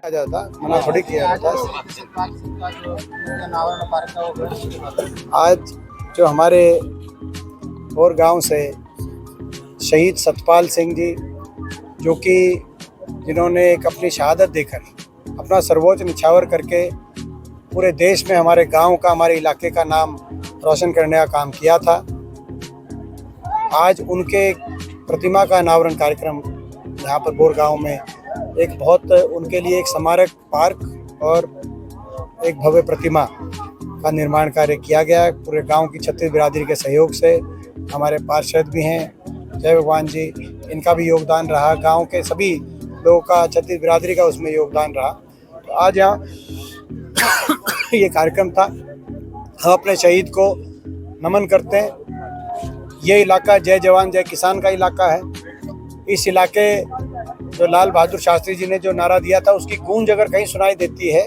आ जाता, मना थोड़ी किया जाता। आज जो हमारे और गांव से शहीद सतपाल सिंह जी, जो कि जिन्होंने एक अपनी शहादत देकर अपना सर्वोच्च निछावर करके पूरे देश में हमारे गांव का, हमारे इलाके का नाम रोशन करने का काम किया था, आज उनके प्रतिमा का अनावरण कार्यक्रम यहाँ पर बोर गांव में एक बहुत उनके लिए एक स्मारक पार्क और एक भव्य प्रतिमा का निर्माण कार्य किया गया है। पूरे गांव की छत्तीस बिरादरी के सहयोग से हमारे पार्षद भी हैं, जय भगवान जी, इनका भी योगदान रहा, गांव के सभी लोगों का, छत्तीस बिरादरी का उसमें योगदान रहा। तो आज यहाँ ये कार्यक्रम था। हम अपने शहीद को नमन करते हैं। ये इलाका जय जवान जय किसान का इलाका है। इस इलाके जो लाल बहादुर शास्त्री जी ने जो नारा दिया था, उसकी गूंज अगर कहीं सुनाई देती है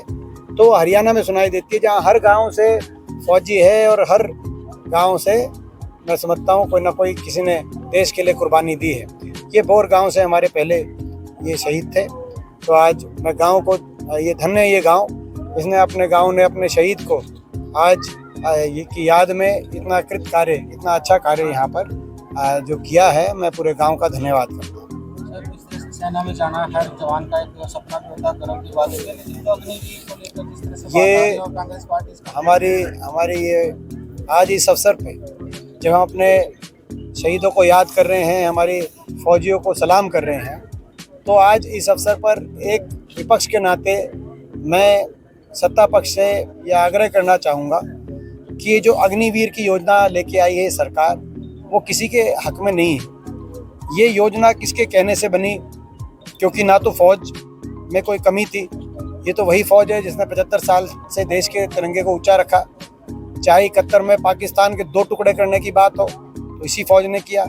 तो हरियाणा में सुनाई देती है, जहाँ हर गांव से फौजी है और हर गांव से मैं समझता हूँ कोई ना कोई किसी ने देश के लिए कुर्बानी दी है। ये बोर गांव से हमारे पहले ये शहीद थे। तो आज मैं गांव को, ये धन्य है ये गांव, इसने अपने गांव ने अपने शहीद को आज की याद में इतना कृत कार्य, इतना अच्छा कार्य यहाँ पर जो किया है, मैं पूरे गांव का धन्यवाद करता हूँ। सेना में जाना हर जवान का एक सपना होता, गर्व की बात है, लेकिन तो अग्निवीर को लेकर जिस तरह से ये कांग्रेस पार्टी हमारी ये आज इस अवसर पे जब हम अपने शहीदों को याद कर रहे हैं, हमारे फौजियों को सलाम कर रहे हैं, तो आज इस अवसर पर एक विपक्ष के नाते मैं सत्ता पक्ष से यह आग्रह करना चाहूँगा कि ये जो अग्निवीर की योजना लेके आई है सरकार, वो किसी के हक में नहीं है। ये योजना किसके कहने से बनी, क्योंकि ना तो फौज में कोई कमी थी, ये तो वही फौज है जिसने 75 साल से देश के तिरंगे को ऊंचा रखा। चाहे 71 में पाकिस्तान के 2 टुकड़े करने की बात हो तो इसी फौज ने किया,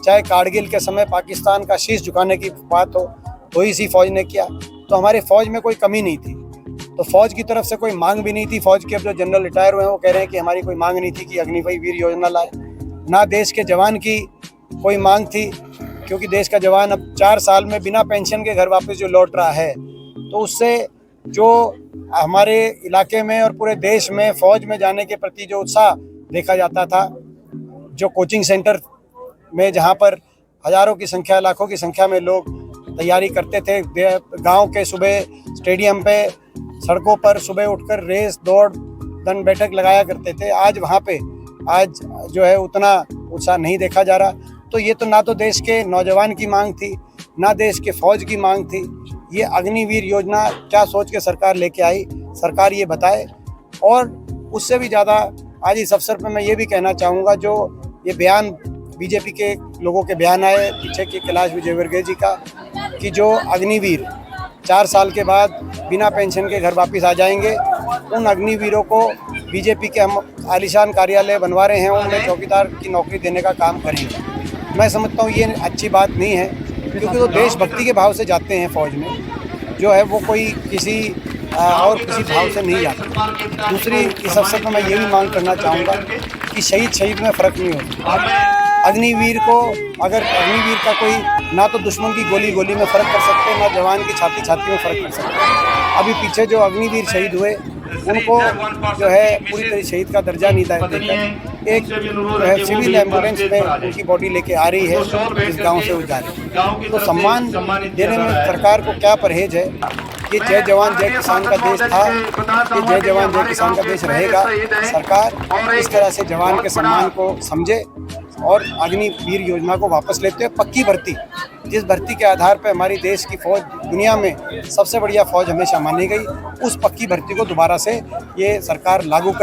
चाहे कारगिल के समय पाकिस्तान का शीश झुकाने की बात हो तो इसी फौज ने किया। तो हमारे फौज में कोई कमी नहीं थी, तो फौज की तरफ से कोई मांग भी नहीं थी। फौज के अब जो जनरल रिटायर हुए हैं वो कह रहे हैं कि हमारी कोई मांग नहीं थी कि अग्निवीर योजना लाए। ना देश के जवान की कोई मांग थी, क्योंकि देश का जवान अब 4 साल में बिना पेंशन के घर वापस जो लौट रहा है, तो उससे जो हमारे इलाके में और पूरे देश में फौज में जाने के प्रति जो उत्साह देखा जाता था, जो कोचिंग सेंटर में जहां पर हजारों की संख्या, लाखों की संख्या में लोग तैयारी करते थे, गांव के सुबह स्टेडियम पे, सड़कों पर सुबह उठकर रेस, दौड़, दंड बैठक लगाया करते थे, आज वहाँ पे आज जो है उतना उत्साह नहीं देखा जा रहा। तो ये तो ना तो देश के नौजवान की मांग थी, ना देश के फौज की मांग थी। ये अग्निवीर योजना क्या सोच के सरकार लेके आई, सरकार ये बताए। और उससे भी ज़्यादा आज इस अवसर पर मैं ये भी कहना चाहूँगा, जो ये बयान बीजेपी के लोगों के बयान आए पीछे के कैलाश विजयवर्गीय जी का, कि जो अग्निवीर 4 साल के बाद बिना पेंशन के घर वापस आ जाएंगे, उन अग्निवीरों को बीजेपी के हम आलीशान कार्यालय बनवा रहे हैं, उनमें चौकीदार की नौकरी देने का काम करेंगे। मैं समझता हूँ ये अच्छी बात नहीं है, क्योंकि वो देशभक्ति के भाव से जाते हैं फौज में, जो है वो कोई किसी और किसी भाव से नहीं जाते। दूसरी, इस अवसर पर मैं ये भी मांग करना चाहूँगा कि शहीद में फ़र्क नहीं होता। अग्निवीर को, अगर अग्निवीर का कोई ना तो दुश्मन की गोली में फ़र्क कर सकते, ना जवान की छाती में फ़र्क कर सकते। अभी पीछे जो अग्निवीर शहीद हुए, उनको जो है पूरी तरह शहीद का दर्जा नहीं देकर एक जो है सिविल एम्बुलेंस में उनकी बॉडी लेके आ रही है, इस गांव से जा रही है। तो सम्मान देने में सरकार को क्या परहेज है। ये जय जवान जय किसान का देश था, ये जय जवान जय किसान का देश रहेगा। सरकार इस तरह से जवान के सम्मान को समझे और अग्निवीर योजना को वापस लेते हुए पक्की भर्ती, जिस भर्ती के आधार पर हमारी देश की फौज दुनिया में सबसे बढ़िया फौज हमेशा मानी गई, उस पक्की भर्ती को दोबारा से ये सरकार लागू कर